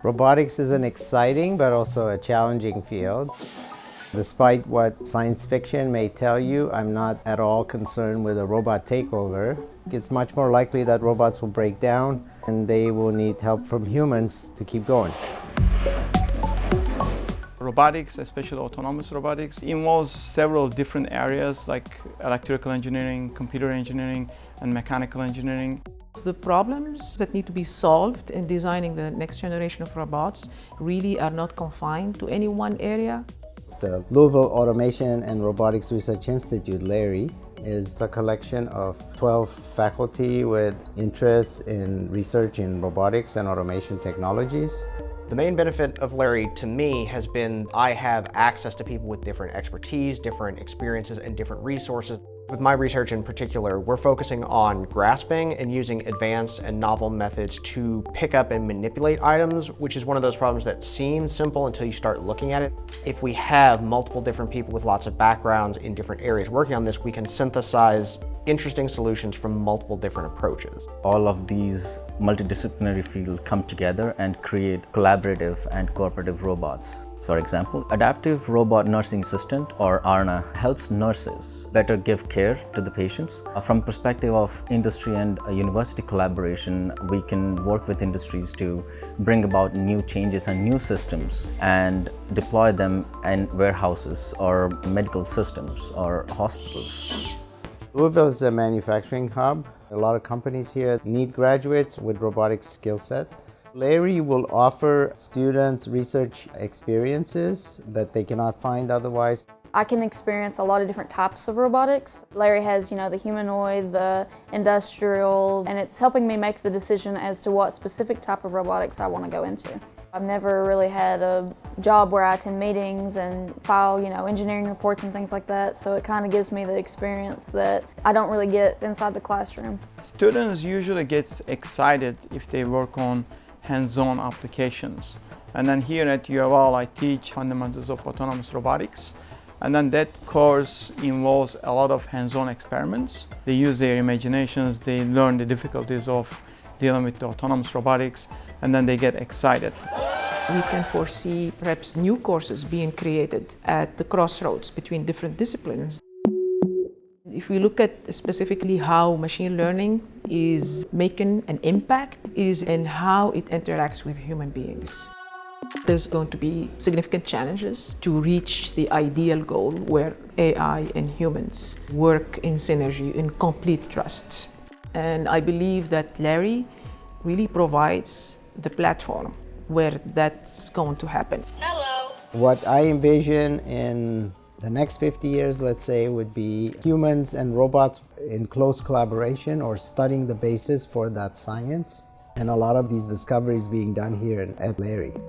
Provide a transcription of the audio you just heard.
Robotics is an exciting but also a challenging field. Despite what science fiction may tell you, I'm not at all concerned with a robot takeover. It's much more likely that robots will break down and they will need help from humans to keep going. Robotics, especially autonomous robotics, involves several different areas like electrical engineering, computer engineering, and mechanical engineering. The problems that need to be solved in designing the next generation of robots really are not confined to any one area. The Louisville Automation and Robotics Research Institute, LARRI, is a collection of 12 faculty with interests in research in robotics and automation technologies. The main benefit of LARRI to me has been I have access to people with different expertise, different experiences, and different resources. With my research in particular, we're focusing on grasping and using advanced and novel methods to pick up and manipulate items, which is one of those problems that seems simple until you start looking at it. If we have multiple different people with lots of backgrounds in different areas working on this, we can synthesize interesting solutions from multiple different approaches. All of these multidisciplinary fields come together and create collaborative and cooperative robots. For example, Adaptive Robot Nursing Assistant, or ARNA, helps nurses better give care to the patients. From perspective of industry and university collaboration, we can work with industries to bring about new changes and new systems and deploy them in warehouses or medical systems or hospitals. Louisville is a manufacturing hub. A lot of companies here need graduates with robotics skill set. LARRI will offer students research experiences that they cannot find otherwise. I can experience a lot of different types of robotics. LARRI has, the humanoid, the industrial, and it's helping me make the decision as to what specific type of robotics I want to go into. I've never really had a job where I attend meetings and file, engineering reports and things like that, so it kind of gives me the experience that I don't really get inside the classroom. Students usually get excited if they work on hands-on applications. And then here at UofL, I teach fundamentals of autonomous robotics. And then that course involves a lot of hands-on experiments. They use their imaginations, they learn the difficulties of dealing with the autonomous robotics, and then they get excited. We can foresee perhaps new courses being created at the crossroads between different disciplines. If we look at specifically how machine learning is making an impact, is in how it interacts with human beings. There's going to be significant challenges to reach the ideal goal where AI and humans work in synergy, in complete trust. And I believe that LARRI really provides the platform where that's going to happen. Hello. What I envision in the next 50 years, let's say, would be humans and robots in close collaboration or studying the basis for that science. And a lot of these discoveries being done here at LARRI.